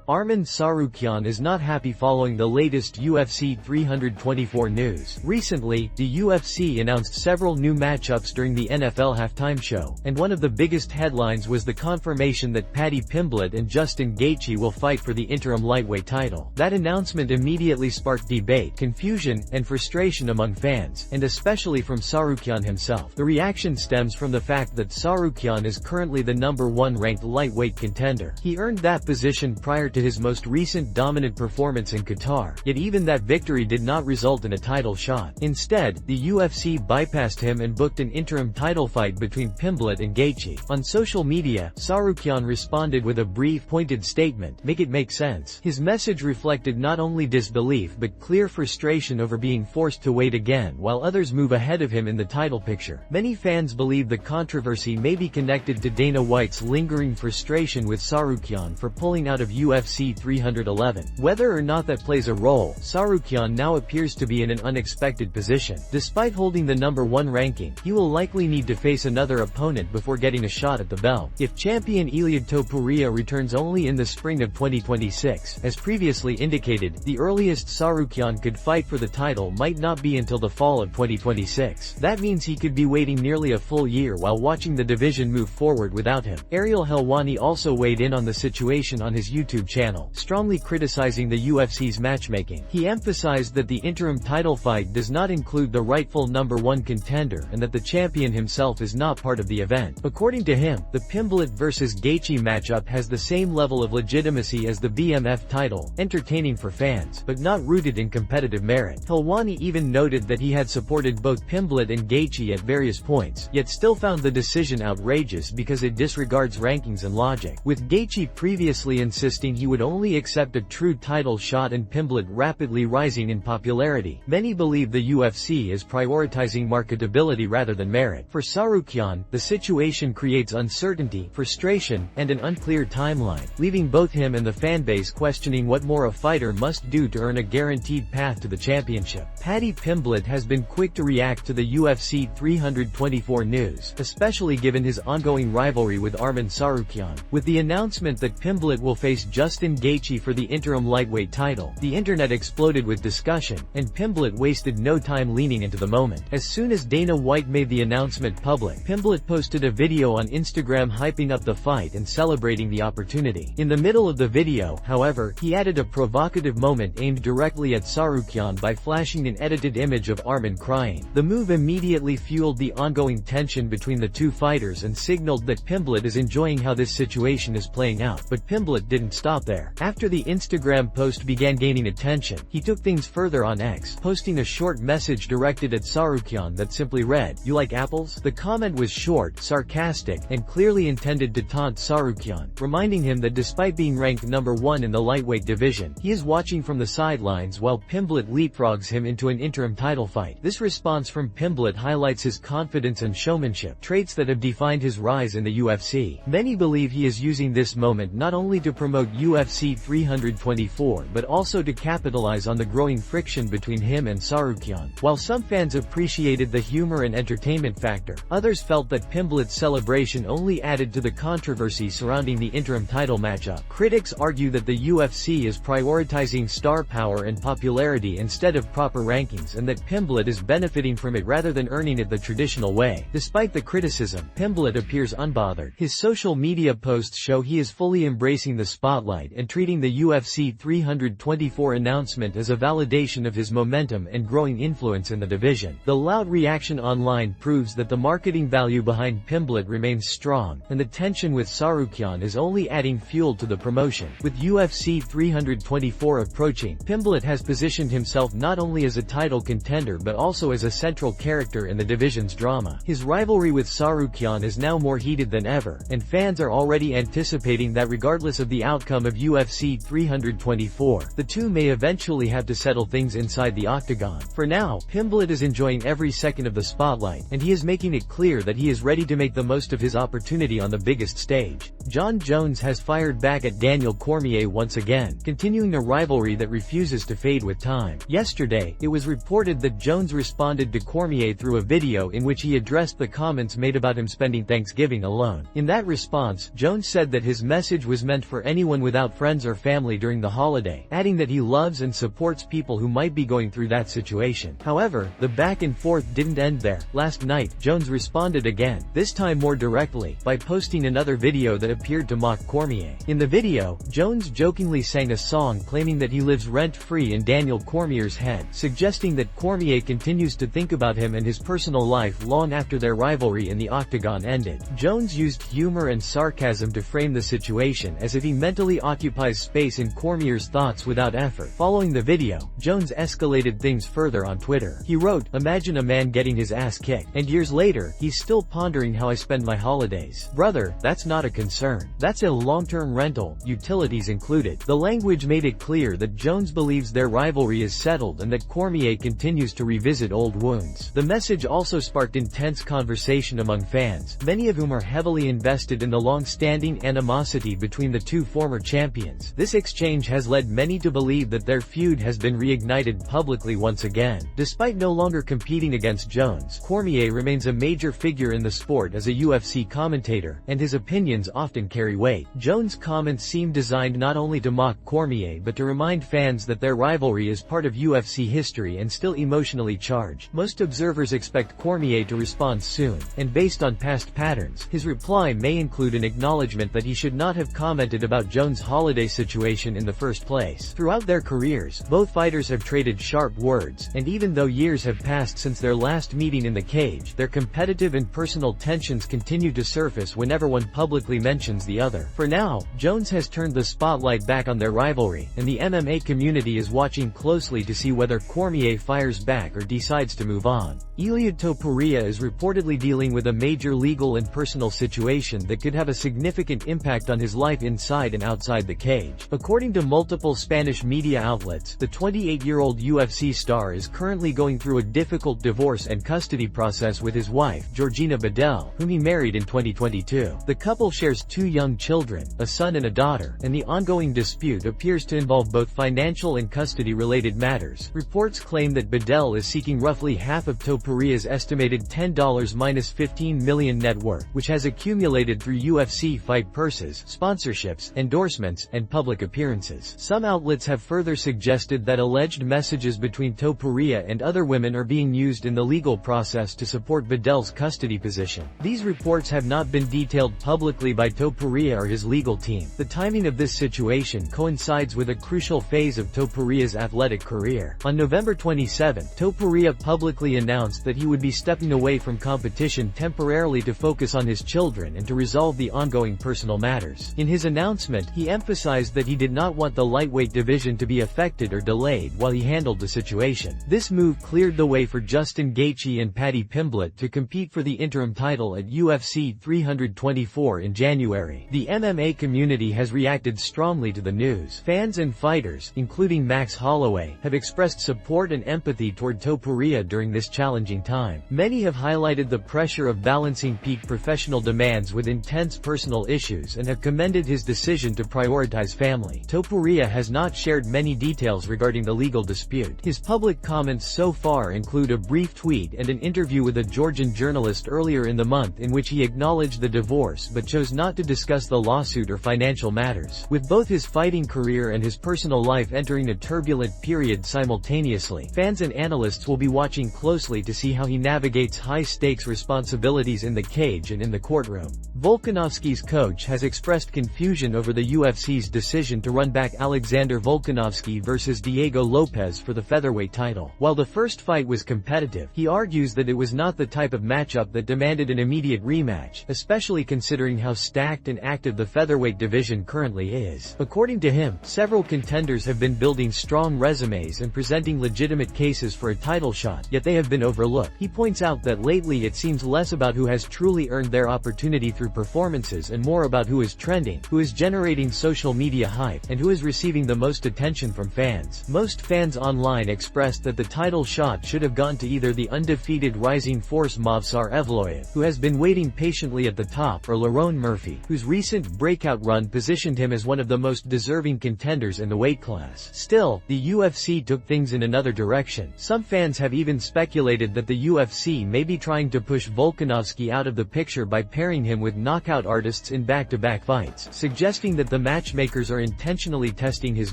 Arman Tsarukyan is not happy following the latest UFC 324 news. Recently, the UFC announced several new matchups during the NFL halftime show, and one of the biggest headlines was the confirmation that Paddy Pimblett and Justin Gaethje will fight for the interim lightweight title. That announcement immediately sparked debate, confusion, and frustration among fans, and especially from Tsarukyan himself. The reaction stems from the fact that Tsarukyan is currently the #1 ranked lightweight contender. He earned that position prior to his most recent dominant performance in Qatar, yet even that victory did not result in a title shot. Instead, the UFC bypassed him and booked an interim title fight between Pimblett and Gaethje. On social media, Tsarukyan responded with a brief, pointed statement, "Make it make sense." His message reflected not only disbelief but clear frustration over being forced to wait again while others move ahead of him in the title picture. Many fans believe the controversy may be connected to Dana White's lingering frustration with Tsarukyan for pulling out of UFC 311. Whether or not that plays a role, Tsarukyan now appears to be in an unexpected position. Despite holding the #1 ranking, he will likely need to face another opponent before getting a shot at the belt. If champion Ilia Topuria returns only in the spring of 2026, as previously indicated, the earliest Tsarukyan could fight for the title might not be until the fall of 2026. That means he could be waiting nearly a full year while watching the division move forward without him. Ariel Helwani also weighed in on the situation on his YouTube channel, strongly criticizing the UFC's matchmaking. He emphasized that the interim title fight does not include the rightful #1 contender and that the champion himself is not part of the event. According to him, the Pimblett vs Gaethje matchup has the same level of legitimacy as the BMF title, entertaining for fans, but not rooted in competitive merit. Helwani even noted that he had supported both Pimblett and Gaethje at various points, yet still found the decision outrageous because it disregards rankings and logic. With Gaethje previously insisting he would only accept a true title shot and Pimblett rapidly rising in popularity, many believe the UFC is prioritizing marketability rather than merit. For Tsarukyan, the situation creates uncertainty, frustration, and an unclear timeline, leaving both him and the fanbase questioning what more a fighter must do to earn a guaranteed path to the championship. Paddy Pimblett has been quick to react to the UFC 324 news, especially given his ongoing rivalry with Arman Tsarukyan. With the announcement that Pimblett will face Justin Gaethje for the interim lightweight title, the internet exploded with discussion, and Pimblett wasted no time leaning into the moment. As soon as Dana White made the announcement public, Pimblett posted a video on Instagram hyping up the fight and celebrating the opportunity. In the middle of the video, however, he added a provocative moment aimed directly at Tsarukyan by flashing an edited image of Arman crying. The move immediately fueled the ongoing tension between the two fighters and signaled that Pimblett is enjoying how this situation is playing out. But Pimblett didn't stop there. After the Instagram post began gaining attention, he took things further on X, posting a short message directed at Tsarukyan that simply read, "You like apples?" The comment was short, sarcastic, and clearly intended to taunt Tsarukyan, reminding him that despite being ranked #1 in the lightweight division, he is watching from the sidelines while Pimblett leapfrogs him into an interim title fight. This response from Pimblett highlights his confidence and showmanship, traits that have defined his rise in the UFC. Many believe he is using this moment not only to promote UFC 324 but also to capitalize on the growing friction between him and Tsarukyan. While some fans appreciated the humor and entertainment factor, others felt that Pimblett's celebration only added to the controversy surrounding the interim title matchup. Critics argue that the UFC is prioritizing star power and popularity instead of proper rankings and that Pimblett is benefiting from it rather than earning it the traditional way. Despite the criticism, Pimblett appears unbothered. His social media posts show he is fully embracing the spotlight and treating the UFC 324 announcement as a validation of his momentum and growing influence in the division. The loud reaction online proves that the marketing value behind Pimblett remains strong, and the tension with Tsarukyan is only adding fuel to the promotion. With UFC 324 approaching, Pimblett has positioned himself not only as a title contender but also as a central character in the division's drama. His rivalry with Tsarukyan is now more heated than ever, and fans are already anticipating that regardless of the outcome of UFC 324, the two may eventually have to settle things inside the octagon. For now, Pimblett is enjoying every second of the spotlight, and he is making it clear that he is ready to make the most of his opportunity on the biggest stage. Jon Jones has fired back at Daniel Cormier once again, continuing a rivalry that refuses to fade with time. Yesterday, it was reported that Jones responded to Cormier through a video in which he addressed the comments made about him spending Thanksgiving alone. In that response, Jones said that his message was meant for anyone without without friends or family during the holiday, adding that he loves and supports people who might be going through that situation. However, the back and forth didn't end there. Last night, Jones responded again, this time more directly, by posting another video that appeared to mock Cormier. In the video, Jones jokingly sang a song claiming that he lives rent-free in Daniel Cormier's head, suggesting that Cormier continues to think about him and his personal life long after their rivalry in the octagon ended. Jones used humor and sarcasm to frame the situation as if he mentally occupies space in Cormier's thoughts without effort. Following the video, Jones escalated things further on Twitter. He wrote, "Imagine a man getting his ass kicked, and years later, he's still pondering how I spend my holidays. Brother, that's not a concern. That's a long-term rental, utilities included." The language made it clear that Jones believes their rivalry is settled and that Cormier continues to revisit old wounds. The message also sparked intense conversation among fans, many of whom are heavily invested in the long-standing animosity between the two former champions. This exchange has led many to believe that their feud has been reignited publicly once again. Despite no longer competing against Jones, Cormier remains a major figure in the sport as a UFC commentator, and his opinions often carry weight. Jones' comments seem designed not only to mock Cormier but to remind fans that their rivalry is part of UFC history and still emotionally charged. Most observers expect Cormier to respond soon, and based on past patterns, his reply may include an acknowledgement that he should not have commented about Jones' holiday situation in the first place. Throughout their careers, both fighters have traded sharp words, and even though years have passed since their last meeting in the cage, their competitive and personal tensions continue to surface whenever one publicly mentions the other. For now, Jones has turned the spotlight back on their rivalry, and the MMA community is watching closely to see whether Cormier fires back or decides to move on. Ilia Topuria is reportedly dealing with a major legal and personal situation that could have a significant impact on his life inside and outside the cage. According to multiple Spanish media outlets, the 28-year-old UFC star is currently going through a difficult divorce and custody process with his wife, Georgina Badell, whom he married in 2022. The couple shares 2 young children, a son and a daughter, and the ongoing dispute appears to involve both financial and custody-related matters. Reports claim that Badell is seeking roughly half of Topuria's estimated $10-15 million net worth, which has accumulated through UFC fight purses, sponsorships, endorsements, and public appearances. Some outlets have further suggested that alleged messages between Topuria and other women are being used in the legal process to support Badell's custody position. These reports have not been detailed publicly by Topuria or his legal team. The timing of this situation coincides with a crucial phase of Topuria's athletic career. On November 27, Topuria publicly announced that he would be stepping away from competition temporarily to focus on his children and to resolve the ongoing personal matters. In his announcement, he emphasized that he did not want the lightweight division to be affected or delayed while he handled the situation. This move cleared the way for Justin Gaethje and Paddy Pimblett to compete for the interim title at UFC 324 in January. The MMA community has reacted strongly to the news. Fans and fighters, including Max Holloway, have expressed support and empathy toward Topuria during this challenging time. Many have highlighted the pressure of balancing peak professional demands with intense personal issues and have commended his decision to prioritize family. Topuria has not shared many details regarding the legal dispute. His public comments so far include a brief tweet and an interview with a Georgian journalist earlier in the month in which he acknowledged the divorce but chose not to discuss the lawsuit or financial matters. With both his fighting career and his personal life entering a turbulent period simultaneously, fans and analysts will be watching closely to see how he navigates high-stakes responsibilities in the cage and in the courtroom. Volkanovski's coach has expressed confusion over the UFC's decision to run back Alexander Volkanovski versus Diego Lopez for the featherweight title. While the first fight was competitive, he argues that it was not the type of matchup that demanded an immediate rematch, especially considering how stacked and active the featherweight division currently is. According to him, several contenders have been building strong resumes and presenting legitimate cases for a title shot, yet they have been overlooked. He points out that lately it seems less about who has truly earned their opportunity through performances and more about who is trending, who is generating social media hype, and who is receiving the most attention from fans. Most fans online expressed that the title shot should have gone to either the undefeated rising force Movsar Evloev, who has been waiting patiently at the top, or Lerone Murphy, whose recent breakout run positioned him as one of the most deserving contenders in the weight class. Still, the UFC took things in another direction. Some fans have even speculated that the UFC may be trying to push Volkanovski out of the picture by pairing him with knockout artists in back-to-back fights, suggesting that the matchmakers are intentionally testing his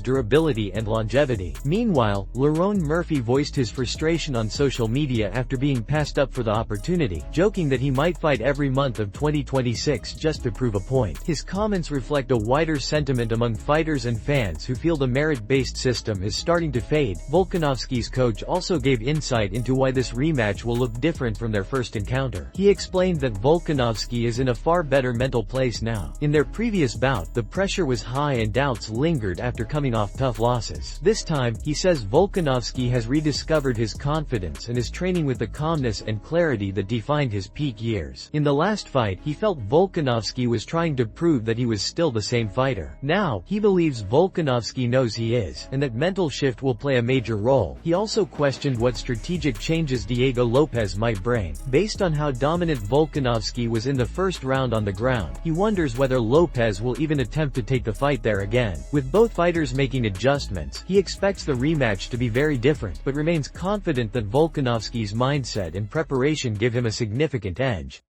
durability and longevity. Meanwhile, Lerone Murphy voiced his frustration on social media after being passed up for the opportunity, joking that he might fight every month of 2026 just to prove a point. His comments reflect a wider sentiment among fighters and fans who feel the merit-based system is starting to fade. Volkanovski's coach also gave insight into why this rematch will look different from their first encounter. He explained that Volkanovski is in a far better mental place now. In their previous bout, the pressure was high and doubts lingered after coming off tough losses. This time, he says Volkanovski has rediscovered his confidence and is training with the calmness and clarity that defined his peak years. In the last fight, he felt Volkanovski was trying to prove that he was still the same fighter. Now, he believes Volkanovski knows he is, and that mental shift will play a major role. He also questioned what strategic changes Diego Lopez might bring. Based on how dominant Volkanovski was in the first round on the ground, he wonders whether Lopez will even attempt to take the fight there again. With both fighters making adjustments, he expects the rematch to be very different, but remains confident that Volkanovski's mindset and preparation give him a significant edge.